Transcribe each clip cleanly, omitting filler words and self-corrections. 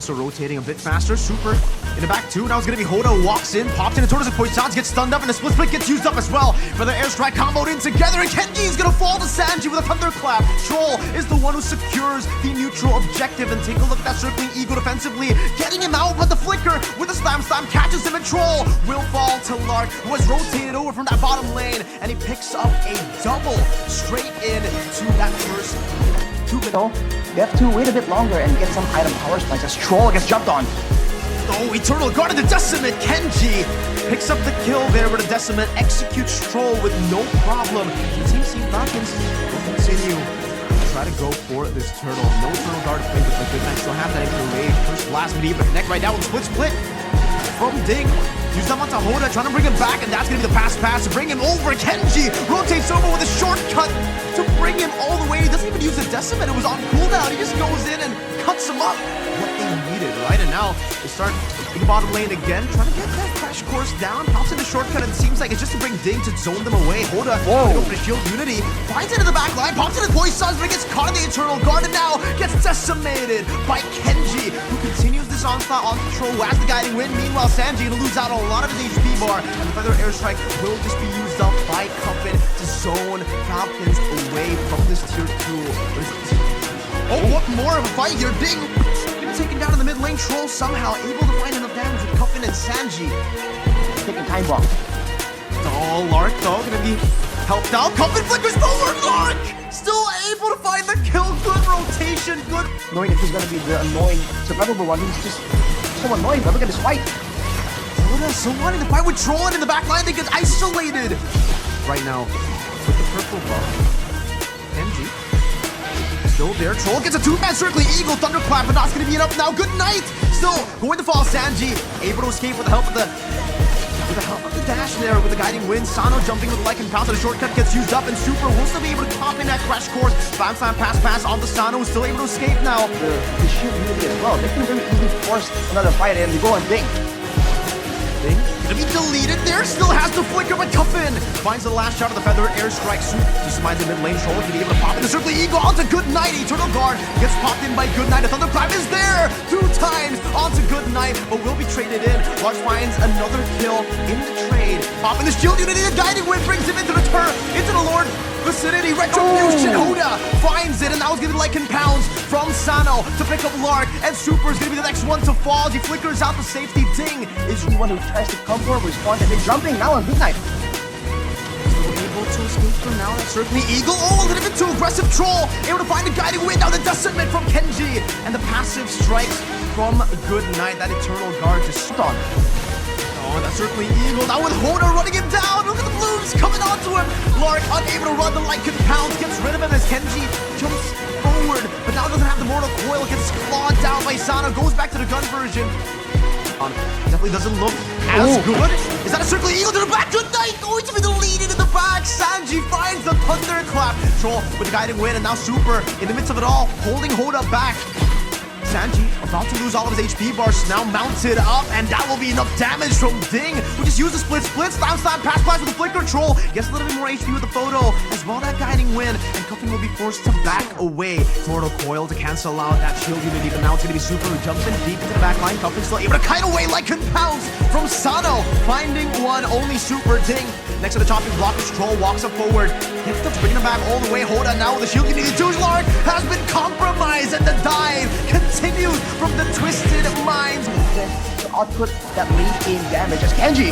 So rotating a bit faster. Super in the back two. Now it's going to be Hoda. Walks in, pops in, and Tortoise and Poisons gets stunned up, and the split split gets used up as well. For the airstrike comboed in together, and Kenji is going to fall to Sanji with a thunderclap. Troll is the one who secures the neutral objective, and take a look at that circling Eagle defensively, getting him out, but the flicker with the slam catches him, and Troll will fall to Lark, who has rotated over from that bottom lane, and he picks up a double straight in to that first 2 minutes. You have to wait a bit longer and get some item power spikes as Troll gets jumped on. Oh, Eternal Guard into Decimate. Kenji picks up the kill there with a Decimate, executes Troll with no problem. The Team Falcons will continue to try to go for this turtle. No Eternal Guard play, but the Good Knight still have that extra rage. First blast, but even connect right now with split from Ding. Use them onto Hoda, trying to bring him back, and that's going to be the pass to bring him over. Kenji rotates over with a shortcut to bring him all the way. He doesn't even use a Decimate. It was on cooldown. He just goes in and cuts him up. What they needed, right? And now they start in the bottom lane again, trying to get that crash course down. Pops in the shortcut, and it seems like it's just to bring Ding to zone them away. Hoda going to go for the shield unity, finds it in the back line, pops in his Poisons, but it gets caught in the Eternal Guard, and now gets decimated by Kenji, who continues this onslaught on Troll, who has the guiding win. Meanwhile, Sanji going to lose out on a lot of his HP bar, and the Feather Airstrike will just be used up by Cuffin to zone Falcons away from this tier 2. Oh, what more of a fight here. Ding getting taken down in the mid lane. Troll somehow able to find enough damage with Cuffin and Sanji. Taking time bomb. Oh, Lark though gonna be helped out. Cuffin flickers forward. Lark still able to find the kill. Good rotation. Good. Knowing that he's gonna be the annoying survivable one, he's just so annoying. But look at this fight. Hoda so wanting to fight with Troll, and in the back line they get isolated. Right now with the purple buff, Kenji still there. Troll gets a 2-man circling Eagle thunderclap, but that's gonna be enough now. Good night. Still going to fall. Sanji able to escape with the help of the dash there with the guiding wind. Sano jumping with the like and pounce, and the shortcut gets used up, and Super will still be able to pop in that crash course. Slam pass on the Sano, who's still able to escape now. The shield unity as well. They can very easily force another fight, and they go and Ding. Ding gonna be deleted there. Still has to flicker, but Cuffin finds the last shot of the Feather Airstrike. Just minds the mid lane. Troll can be able to pop in the circling Eagle onto Good Night. Eternal Guard gets popped in by Good Night. The Thunderclap is there 2 times onto Good Night, but will be traded in. Large finds another kill in the trade. Popping the shield unity. The guiding wind brings him into the turret, into the Lord vicinity. Retribution. Hoda finds it, and now it's gonna be like pounds from Sano to pick up Lark, and Super is gonna be the next one to fall as he flickers out the safety. Ding is the one who tries to come forward, respond, and then jumping now on Good Night. Still able to escape from now. That's certainly Eagle. Oh, a little bit too aggressive. Troll able to find the guiding wind. Now the Decimate from Kenji, and the passive strikes from Good Night. That Eternal Guard just on. Oh, that's certainly Eagle. Now with Hoda running him down. Look at the blooms coming onto him. Lark unable to run the like pounds, gets rid of him as Kenji jumps forward, but now doesn't have the mortal coil. Gets clawed down by Sano. Goes back to the gun version. Definitely doesn't look as good. Is that a circling Eagle to the back? Good Night going to be deleted in the back. Sanji finds the thunderclap. Troll with the guiding wind, and now Super in the midst of it all, holding Hoda back. Sanji about to lose all of his HP bars, now mounted up, and that will be enough damage from Ding, who just used the split, slam, pass with the flicker. Troll gets a little bit more HP with the photo, as well that guiding wind, and Cuffin will be forced to back away. Mortal coil to cancel out that shield unity, but now it's going to be Super who jumps in deep into the back line. Cuffin still able to kite away like pounds from Sano, finding one, only Super. Ding next to the chopping block as Troll walks up forward, gets to bring him back all the way. Hoda now with the shield unity. Lark has been compromised, and the dive continues from the twisted minds. To output that late game damage as Kenji.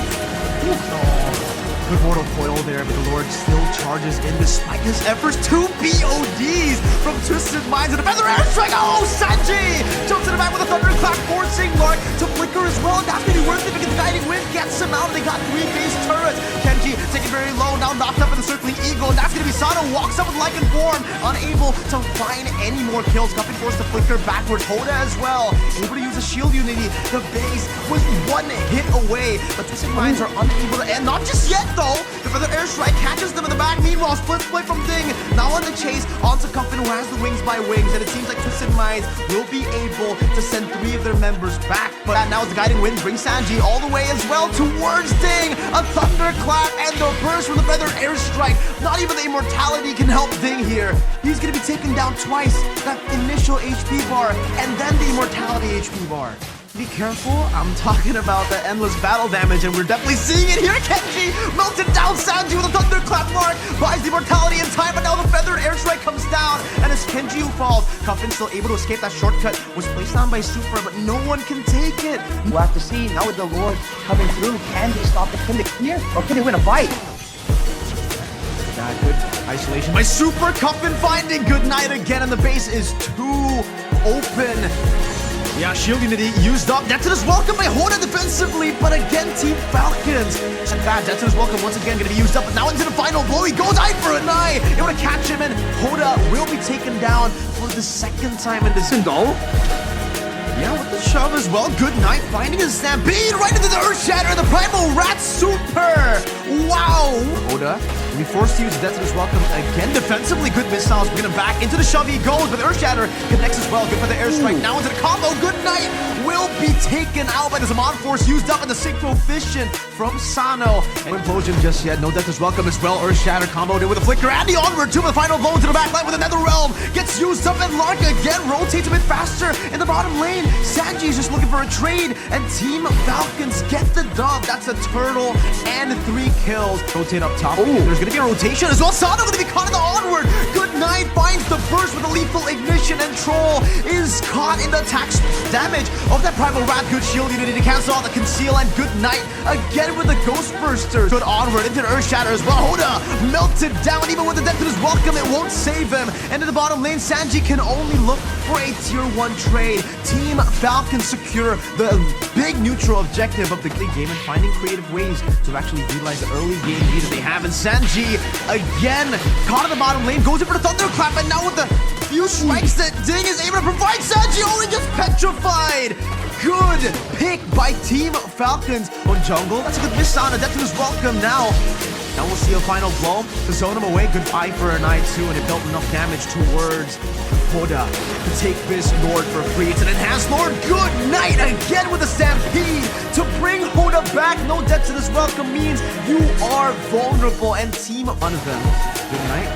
Good mortal coil there, but the Lord still charges in despite his efforts. 2 BODs from Twisted Minds, and a Feather Airstrike. Oh, Sanji jumps in the back with a thunderclap, forcing Lark to flicker as well. That's gonna be worth it because the guiding wind gets him out. They got 3 base turrets. Kenji taking very low, now knocked up in the circling Eagle, and that's gonna be Sano. Walks up with Lycan form, unable to find any more kills. Cuffin forced to flicker backwards. Hoda as well, able to use a shield unity. The base was 1 hit away, but Twisted Minds are unable to end. Not just yet, though. The Feather Airstrike catches them in the back. Meanwhile, split from Ding. Now on the chase onto Cuffin, who has the wings by wings, and it seems like Twisted Minds will be able to send 3 of their members back But now as the guiding wind brings Sanji all the way as well towards Ding. A thunderclap and the burst from the feather airstrike. Not even the immortality can help Ding here. He's gonna be taken down twice. That initial HP bar and then the immortality HP bar. Be careful, I'm talking about the endless battle damage, and we're definitely seeing it here. Kenji melted down Sanji with a thunderclap mark, buys the mortality in time, but now the feathered airstrike comes down, and it's Kenji who falls. Cuffin still able to escape that shortcut, was placed down by Super, but no one can take it. We'll have to see, now with the Lord coming through, can they stop it? Can they clear? Or can they win a fight? Good isolation by Super. Cuffin finding good night again, and the base is too open. Yeah, shield unity used up. Jetson is welcome by Hoda defensively, but again, Team Falcons. And bad, Jetson is welcome once again, gonna be used up, but now into the final blow. He goes eye for an eye. Able to catch him, and Hoda will be taken down for the second time in this goal. Yeah, with the shove as well. Good night, finding a stampede right into the Earth Shatter, the Primal Rat Super. Wow. Hoda will be forced to use Jetson welcome again defensively. Good missiles, bringing him back into the shove. He goes, but the Earth Shatter connects as well. Good for the airstrike. Now into the combo. Good night will be taken out by the Zaman Force used up in the Synchro Fission from Sano. And implosion just yet. No death is welcome as well. Earth Shatter comboed in with a flicker and the onward two with the final blow into the back line with another realm. Gets used up, and Lark again rotates a bit faster in the bottom lane. Sanji is just looking for a trade, and Team Falcons get the dub. That's a turtle and 3 kills. Rotate up top. There's gonna be a rotation as well. Sano gonna be caught in the onward. Good night finds the burst with a lethal ignition, and Troll is caught in the attack damage of that Primal Rat. Good shield unity to cancel out the conceal, and good night again with the Ghost Bursters. Good onward into the Earth Shatter as well. Hoda melted down. Even with the death to his welcome, it won't save him. And in the bottom lane, Sanji can only look for a tier 1 trade. Team Falcons secure the big neutral objective of the game and finding creative ways to actually utilize the early game lead that they have. And Sanji again caught in the bottom lane, goes in for the thunderclap, and now with the few strikes that Ding is able to provide, Sanji only gets petrified. Good pick by Team Falcons on jungle. That's a good miss on. Adept is welcome now. Now we'll see a final blow to zone him away. Good eye for an eye too, and it dealt enough damage towards Hoda to take this Lord for free. It's an enhanced Lord. Good night again with a stampede to bring Hoda back. No death to this welcome means you are vulnerable, and Team one of them. Good night.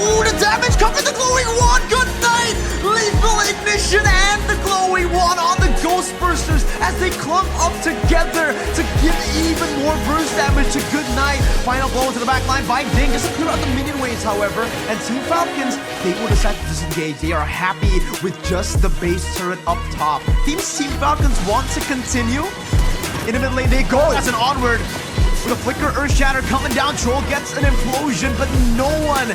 Oh, the damage comes in the glowing wand. Good night. Lethal ignition and the glowing wand on the Ghost Bursters as they clump up together to give even more burst damage to Good night. Final blow into the back line by Ding. Just to clear out the minion waves, however. And Team Falcons, they will decide to disengage. They are happy with just the base turret up top. Team Falcons want to continue. In the mid lane they go. That's an onward. With a flicker, Earth Shatter coming down. Troll gets an implosion, but no one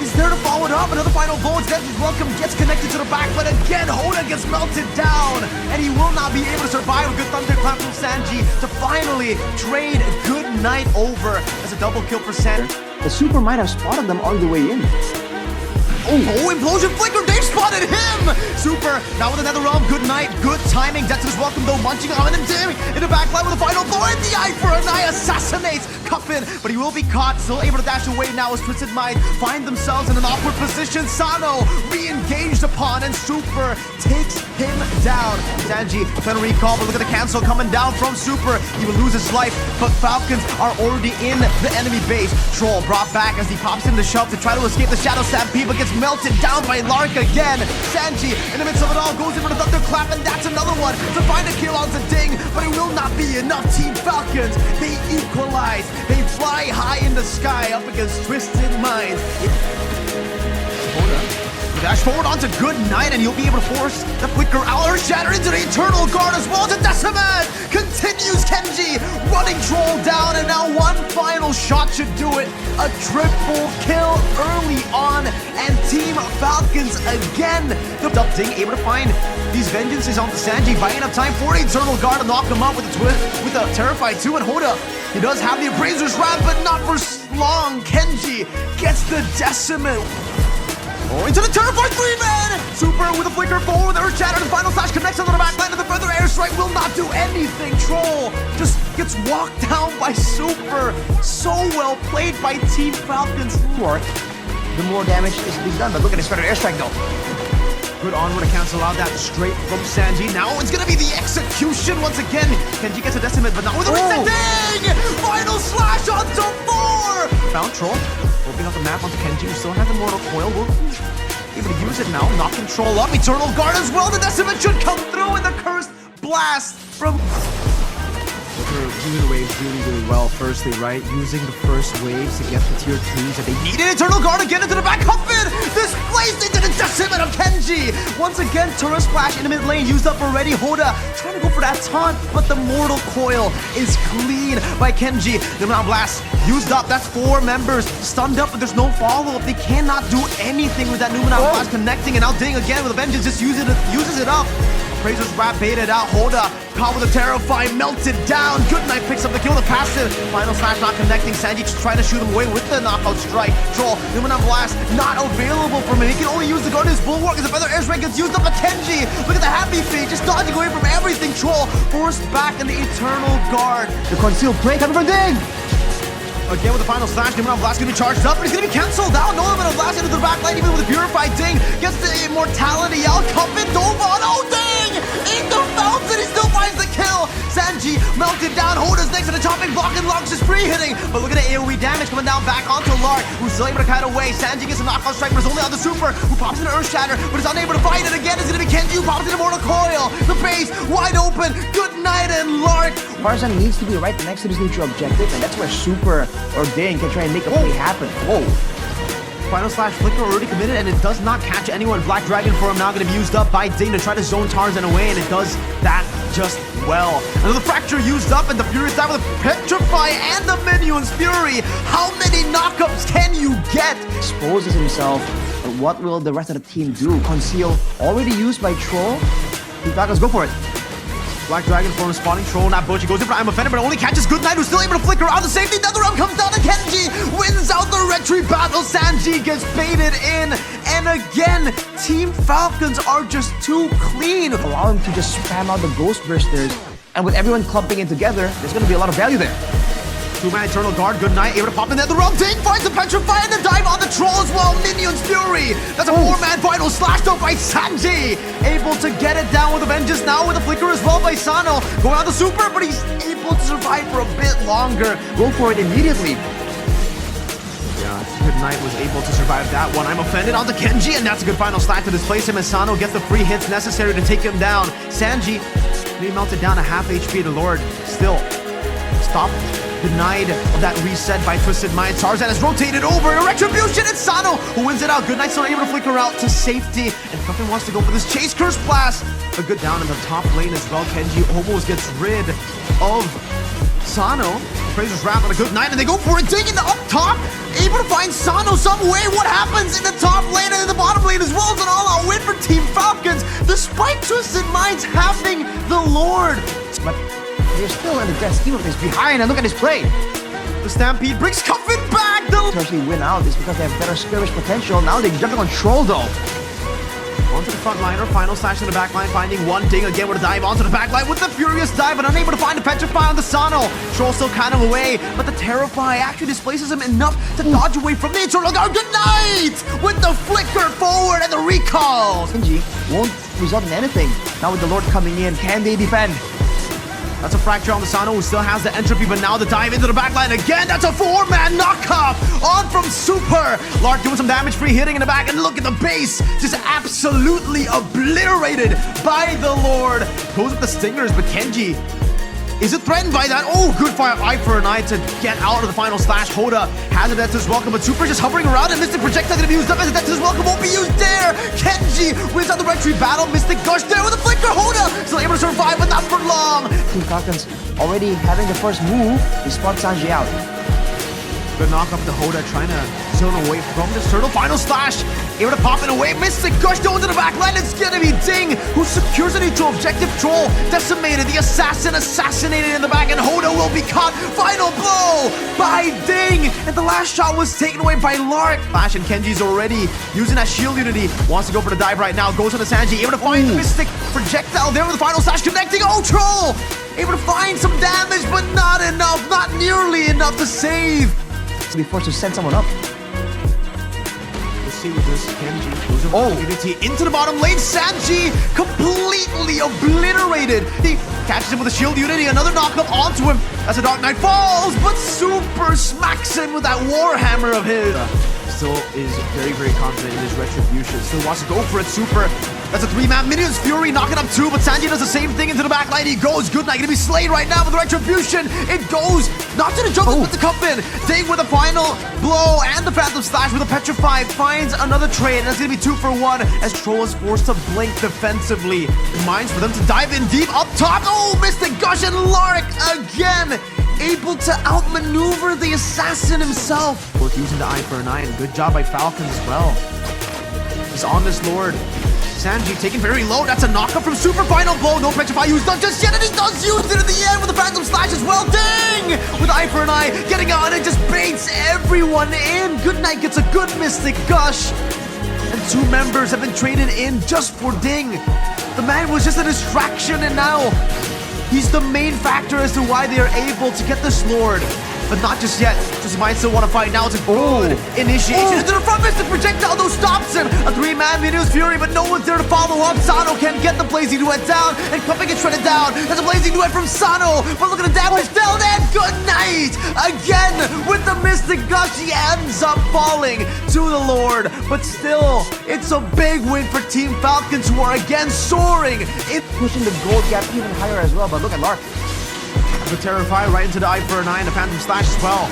is there to follow it up. Another final blow. It's Death's welcome gets connected to the back, but again, Hoda gets melted down, and he will not be able to survive. A good thunderclap from Sanji to finally trade Good night over as a double kill for Sanji. The Super might have spotted them on the way in. Oh, implosion flicker, they've spotted him! Super, now with another realm. Good night, good timing. Death is welcome though, munching on him. Ding in the back line with a final blow, and the eye for an eye assassinates Cuffin, but he will be caught. Still able to dash away now as Twisted Mind find themselves in an awkward position. Sano re-engaged upon, and Super takes him down. Sanji trying to recall, but look at the cancel coming down from Super. He will lose his life, but Falcons are already in the enemy base. Troll brought back as he pops in the shove to try to escape the Shadow Stampede, but gets melted down by Lark again. Sanji, in the midst of it all, goes in for the thunderclap, and that's another one to find a kill on the Ding, but it will not be enough. Team Falcons, they equalize. They fly high in the sky up against Twisted Minds. Dash forward onto Good night, and he'll be able to force the flicker out or shatter into the Eternal Guard as well. To Decimat continues Kenji running Troll down, and now one final shot should do it. A triple kill early on, and Team Falcons again. The Ding able to find these vengeances on the Sanji, buying up time for the Eternal Guard to knock him up with a twist, with a Terrified 2, and Hoda. He does have the Appraiser's Wrath, but not for long. Kenji gets the Decimate. Oh, into the Terrified 3-man! Super with a flicker forward, the Earth Shatter, the final slash connects on the back line, and the further airstrike will not do anything. Troll just gets walked down by Super. So well played by Team Falcons. The more damage is being done, but look at his further airstrike though. Good onward to cancel out that straight from Sanji. Now it's gonna be the execution once again. Kenji gets a decimate, but not with a reset. Dang! Final slash onto 4! Found Troll. Opening up the map onto Kenji, who still has the Mortal Coil. We'll able to use it now. Knock control up. Eternal Guard as well. The decimate should come through, and the cursed blast from... Using the waves really well, firstly, right? Using the first waves to get the tier 2s that they needed. Eternal Guard again into the back. Huffin displaced into the decimate of Kenji. Once again, Turret Splash in the mid lane used up already. Hoda trying to go for that taunt, but the Mortal Coil is clean by Kenji. The Mena Blast used up. That's 4 members stunned up, but there's no follow-up. They cannot do anything with that new Mena Blast connecting, and now Ding again with a vengeance just uses it up. Razor's Wrap baited out. Hoda caught with a Terrify, melted down. Good Knight picks up the kill, the passive. Final slash not connecting. Sanji just trying to shoot him away with the knockout strike. Troll, Mena Blast not available for him. He can only use the Guardian's Bulwark as the Feather Airstrike gets used up. But Kenji, look at the happy feet, just dodging away from everything. Troll forced back in the Eternal Guard. The concealed play coming from Ding! Again with the final slash, the Mena Blast gonna be charged up, but he's gonna be cancelled out. No Mena Blast into the back line, even with the Purified Ding. Gets the immortality out. Cuffin dove on. Oh, Ding! In the fountain, he still finds the kill. Sanji melted down. Hoda's next to the chopping block and Lark's just free hitting. But look at the AoE damage coming down back onto Lark, who's still able to kite away. Sanji gets a knockout strike, but it's only on the Super, who pops into Earth Shatter, but is unable to fight it again. It's gonna be Kenji who pops into Mortal Coil. The base wide open. Good night, and Lark. Tarzan needs to be right next to this neutral objective, and that's where Super or Ding can try and make a play happen. Whoa. Final slash flicker already committed, and it does not catch anyone. Black Dragon for him now going to be used up by Ding to try to zone Tarzan away, and it does that just well. Another Fracture used up, and the Furious dive with a Petrify and the Minion's Fury. How many knockups can you get? Exposes himself, but what will the rest of the team do? Conceal already used by Troll. Let's go for it. Black Dragon form spawning Troll in that bush. He goes in for I'm offended, but only catches Good Knight, who's still able to flicker out the safety. Another round comes down to Kenji. Wins out the retreat battle. Sanji gets baited in. And again, Team Falcons are just too clean. Allow him to just spam out the Ghost Bursters. And with everyone clumping in together, there's going to be a lot of value there. 2-man Eternal Guard, Good Knight, able to pop in there. The wrong Ding finds the Petrify and the dive on the Troll as well. Minion's Fury. That's a 4-man final slashed up by Sanji. Able to get it down with a vengeance now with a flicker as well by Sano. Going on the Super, but he's able to survive for a bit longer. Go for it immediately. Yeah, Good Knight was able to survive that one. I'm offended onto Kenji, and that's a good final slash to displace him as Sano gets the free hits necessary to take him down. Sanji, he melted down a half HP to Lord. Still, stop. Denied of that reset by Twisted Mind. Tarzan has rotated over. A Retribution. It's Sano who wins it out. Good Knight's not able to flicker out to safety. And Cuffin wants to go for this Chase Curse Blast. A good down in the top lane as well. Kenji almost gets rid of Sano. Razor's Wrap on a Good Knight, and they go for it. Digging up top. Able to find Sano some way. What happens in the top lane and in the bottom lane as well as an all-out win for Team Falcons, despite Twisted Minds having the Lord. But they're still in the grand scheme of things behind, and look at this play. The Stampede brings Cuffin back. To actually win out is because they have better skirmish potential. Now they're jumping on Troll though. Onto the front liner, final slash in the back line, finding one Ding again with a dive onto the back line with the Furious dive, but unable to find the Petrify on the Sano. Troll still kind of away, but the Terrify actually displaces him enough to dodge away from the Eternal Guard. Good Night! With the flicker forward and the recalls. Kenji won't result in anything. Now with the Lord coming in, can they defend? That's a Fracture on the Sano, who still has the entropy, but now the dive into the backline again. That's a 4-man knockoff on from Super. Lark doing some damage, free hitting in the back, and look at the base. Just absolutely obliterated by the Lord. Goes with the Stingers, but Kenji isn't threatened by that. Oh, good fire, eye for an eye to get out of the final slash. Hoda has a Death to his welcome, but Super just hovering around, and Mystic Projectile gonna be used up as a Death to his welcome. Won't be used there. Kenji wins out the retreat battle. Mystic Gush there with a flicker. Hoda still able to survive, but not for long. Team Falcons already having the first move. They spot Sanji out. Good knock up to Hoda, trying to zone away from this turtle. Final slash, able to pop it away. Mystic Gush going to the back line. It's gonna be Ding, who secures a neutral objective. Troll decimated. The assassin assassinated in the back, and Hoda will be caught. Final blow by Ding, and the last shot was taken away by Lark. Flash, and Kenji's already using that shield unity. Wants to go for the dive right now. Goes on to Sanji, able to find the Mystic Projectile there with the final slash connecting. Oh, Troll able to find some damage, but not enough, not nearly enough to save. To be forced to send someone up. The see with this. Kenji goes over to Unity into the bottom lane. Sanji completely obliterated. He catches him with a shield. Unity, another knockup onto him as the Dark Knight falls, but Super smacks him with that Warhammer of his. Still is very, very confident in his retribution. Still wants to go for it. Super. That's a 3-man. Minions Fury knocking up 2, but Sanji does the same thing into the back line. He goes. Good Night gonna be slayed right now with the retribution. It goes not to the jungle, but the Coffin. Ding with a final blow and the Phantom Slash with a Petrify finds another trade, and that's gonna be 2 for 1 as Troll is forced to blink defensively. Minds for them to dive in deep up top. Oh, Mystic Gush and Lark again, able to outmaneuver the assassin himself. Worth using the Eye for an Eye, and good job by Falcons as well. He's on this Lord. Sanji taken very low. That's a knockup from Super. Final blow. No Petrify used up just yet, and he does use it at the end with the Phantom Slash as well. Ding! With Eye for an Eye, getting on and just baits everyone in. Good Night gets a good Mystic Gush. And 2 members have been traded in just for Ding. The man was just a distraction, and now he's the main factor as to why they are able to get this Lord. But not just yet. Just might still want to fight. Now it's a good initiation into the front. Mystic Projectile though stops him. A 3-man Minions Fury, but no one's there to follow up. Sano can't get the Blazing Duet down, and Cupping gets shredded down. There's a Blazing Duet from Sano, but look at the damage dealt, and Good Night again with the Mystic Gush. He ends up falling to the Lord, but still, it's a big win for Team Falcons, who are again soaring. It's pushing the gold gap even higher as well, but look at Lark. The Terrify right into the Eye for an Eye and the Phantom Slash as well.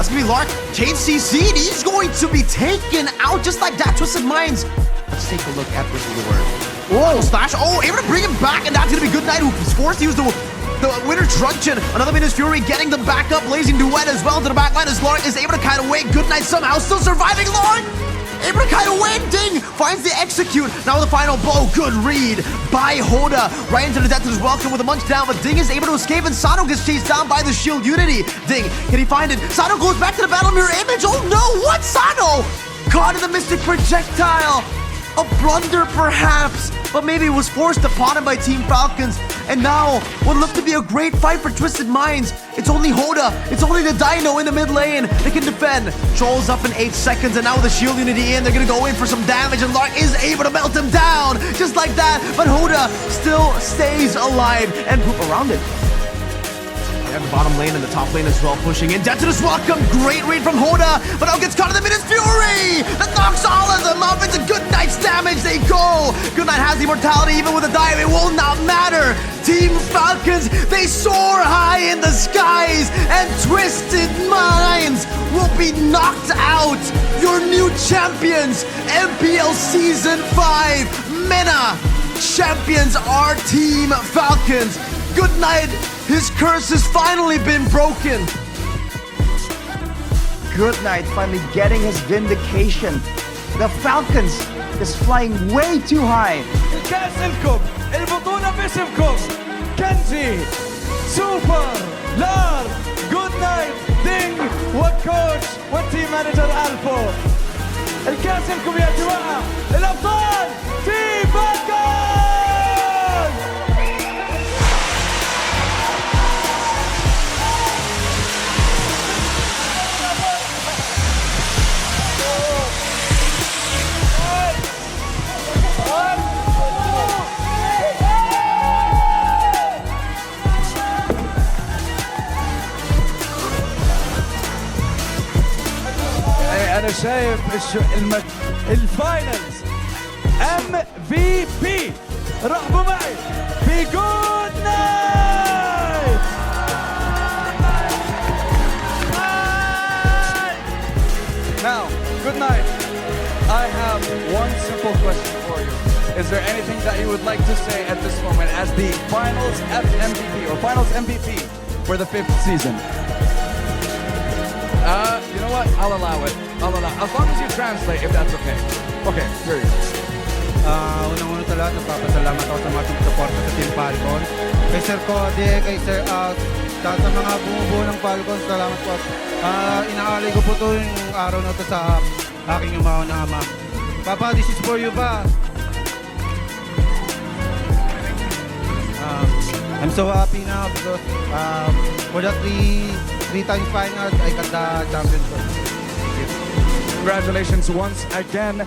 That's gonna be Lark. Change CC'd. He's going to be taken out just like that. Twisted Minds. Let's take a look at this Lord. Whoa, Slash. Oh, able to bring him back, and that's gonna be Good Night, who's forced to use the Winter Truncheon. Another Minions Fury getting them back up. Blazing Duet as well to the back line as Lark is able to kite away. Good Night somehow still surviving. Lark able to kite away. Ding finds the execute. Now with the final blow. Good read by Hoda. Right into the death is welcome with a munch down, but Ding is able to escape, and Sano gets chased down by the shield Unity. Ding, can he find it? Sano goes back to the battle mirror image. Oh no, what? Sano caught in the Mystic Projectile. A blunder perhaps, but maybe it was forced upon him by Team Falcons. And now, what looked to be a great fight for Twisted Minds. It's only Hoda, it's only the Dino in the mid lane that can defend. Troll's up in 8 seconds, and now with the shield Unity in, they're gonna go in for some damage, and Lark is able to melt him down, just like that. But Hoda still stays alive and poop around it. They have the bottom lane and the top lane as well, pushing in. Death to this welcome, great read from Hoda, but now gets caught in the Minions Fury! That knocks all of them up into Good Night's damage, they go! Good Night has the immortality, even with a dive, it will not matter! Team Falcons, they soar high in the skies, and Twisted Minds will be knocked out! Your new champions, MPL Season 5, Mena! Champions are Team Falcons! Good Night, his curse has finally been broken. Good Night finally getting his vindication. The Falcons is flying way too high. الكاس لكم، البطولة باسمكم. كنجي، سوبر، لار، جود نايت، دينج، والكوتش والتيم مانجر ألفو. الكاس لكم يا جماعة، الأبطال تيم فالكون. أنا شايف الفاينلز MVP. رحبوا معي في جود نايت. Now, good night. I have one simple question for you. Is there anything that you would like to say at this moment as the Finals MVP or Finals MVP for the 5th season? You know what? I'll allow it. As long as you translate, if that's okay. Okay, here you go. Unang-una sa lahat, nagpapasalamat ako sa mga sumusuporta sa Team Falcon. Kay Sir Cody, kay Sir sa mga bumubuo ng Falcon, salamat po. Inaalay ko po ito yung araw na ito sa aking umaw na ama. Papa, this is for you pa. I'm so happy now because for the three times finals, I got the championship. Thank you. Congratulations once again.